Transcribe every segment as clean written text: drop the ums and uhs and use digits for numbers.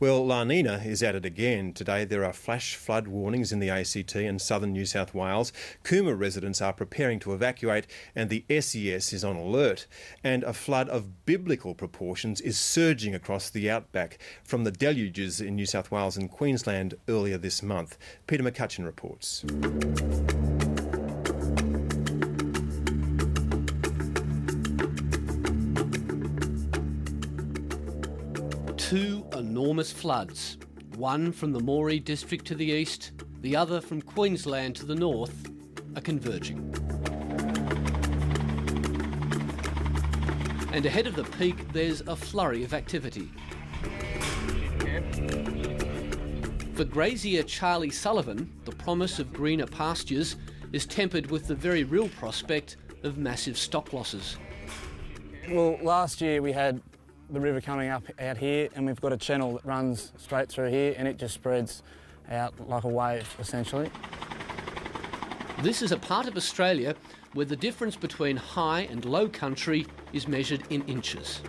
Well, La Nina is at it again. Today there are flash flood warnings in the ACT and southern New South Wales. Cooma residents are preparing to evacuate and the SES is on alert. And a flood of biblical proportions is surging across the outback from the deluges in New South Wales and Queensland earlier this month. Peter McCutcheon reports. Two enormous floods, one from the RORY district to the east, the other from Queensland to the north, are converging. And ahead of the peak, there's a flurry of activity. For grazier Charlie Sullivan, the promise of greener pastures is tempered with the very real prospect of massive stock losses. Well, last year we had the river coming up out here, and we've got a channel that runs straight through here, and it just spreads out like a wave, essentially. This is a part of Australia where the difference between high and low country is measured in inches.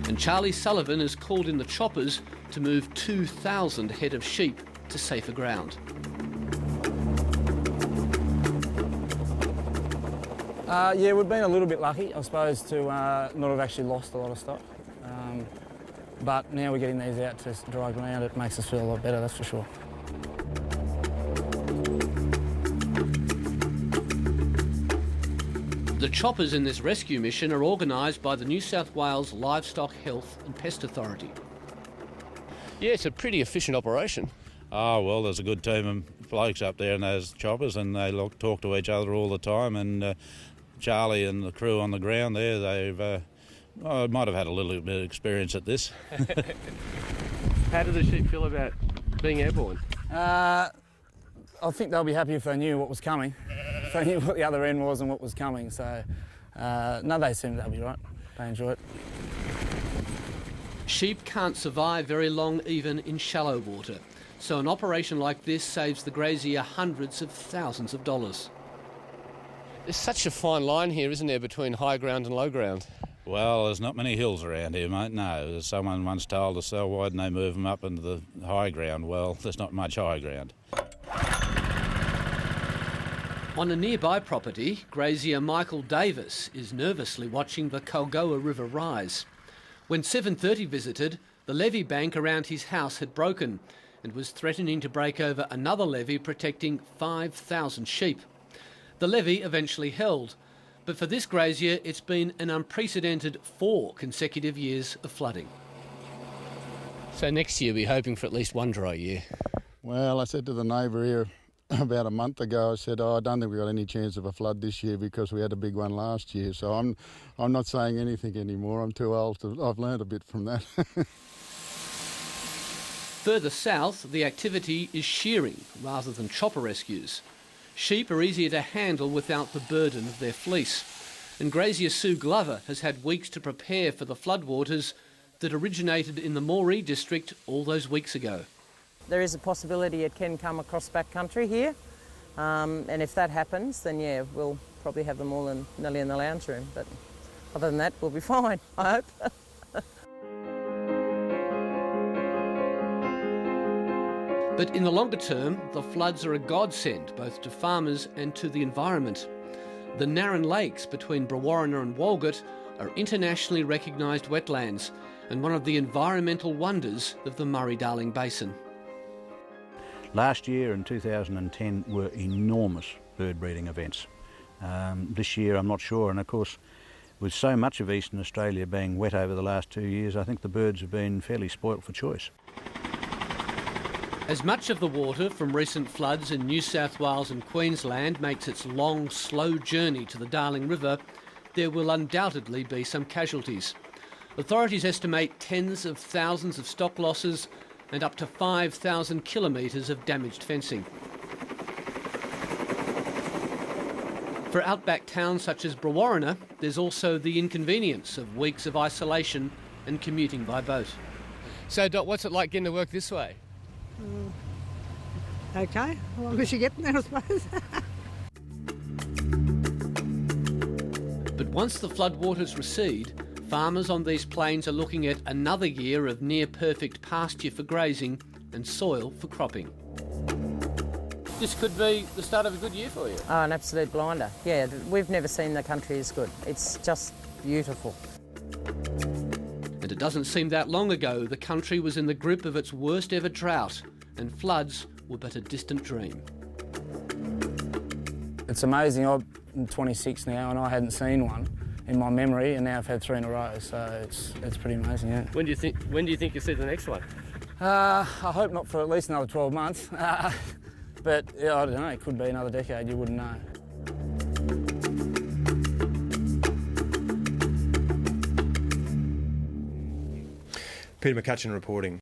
And Charlie Sullivan has called in the choppers to move 2,000 head of sheep to safer ground. Yeah, we've been a little bit lucky, I suppose, to not have actually lost a lot of stock. But now we're getting these out to dry ground, it makes us feel a lot better, that's for sure. The choppers in this rescue mission are organised by the New South Wales Livestock Health and Pest Authority. Yeah, it's a pretty efficient operation. Oh, well, there's a good team of blokes up there in those choppers, and they talk to each other all the time, and Charlie and the crew on the ground there, they've might have had a little bit of experience at this. How do the sheep feel about being airborne? I think they'll be happy if they knew what was coming, if they knew what the other end was and what was coming, so no, they seem they'll be right, they enjoy it. Sheep can't survive very long even in shallow water, so an operation like this saves the grazier hundreds of thousands of dollars. There's such a fine line here, isn't there, between high ground and low ground? Well, there's not many hills around here, mate, no. Someone once told us, so why didn't they move them up into the high ground? Well, there's not much high ground. On a nearby property, grazier Michael Davis is nervously watching the Kalgoa River rise. When 7:30 visited, the levee bank around his house had broken and was threatening to break over another levee protecting 5,000 sheep. The levee eventually held, but for this grazier it's been an unprecedented 4 consecutive years of flooding. So next year we're hoping for at least one dry year. Well, I said to the neighbour here about a month ago, I said, I don't think we've got any chance of a flood this year because we had a big one last year. So I'm not saying anything anymore. I'm too old to. I've learned a bit from that. Further south, the activity is shearing rather than chopper rescues. Sheep are easier to handle without the burden of their fleece. And grazier Sue Glover has had weeks to prepare for the floodwaters that originated in the RORY district all those weeks ago. There is a possibility it can come across backcountry here, and if that happens, then yeah, we'll probably have them all nearly in the lounge room, but other than that, we'll be fine, I hope. But in the longer term, the floods are a godsend both to farmers and to the environment. The Narran Lakes between Brewarrina and Walgett are internationally recognised wetlands and one of the environmental wonders of the Murray-Darling Basin. Last year in 2010 were enormous bird breeding events. This year I'm not sure, and of course with so much of Eastern Australia being wet over the last 2 years, I think the birds have been fairly spoilt for choice. As much of the water from recent floods in New South Wales and Queensland makes its long, slow journey to the Darling River, there will undoubtedly be some casualties. Authorities estimate tens of thousands of stock losses and up to 5,000 kilometres of damaged fencing. For outback towns such as Brewarrina, there's also the inconvenience of weeks of isolation and commuting by boat. So, Dot, what's it like getting to work this way? Okay, as long as you get there, I suppose. But once the floodwaters recede, Farmers on these plains are looking at another year of near-perfect pasture for grazing and soil for cropping. This could be the start of a good year for you. Oh, an absolute blinder. Yeah, we've never seen the country as good. It's just beautiful. And it doesn't seem that long ago the country was in the grip of its worst ever drought, and floods were but a distant dream. It's amazing. I'm 26 now and I hadn't seen one in my memory, and now I've had 3 in a row, so it's pretty amazing, yeah. When do you think you'll see the next one? I hope not for at least another 12 months. But yeah, I don't know, it could be another decade, you wouldn't know. Peter McCutcheon reporting.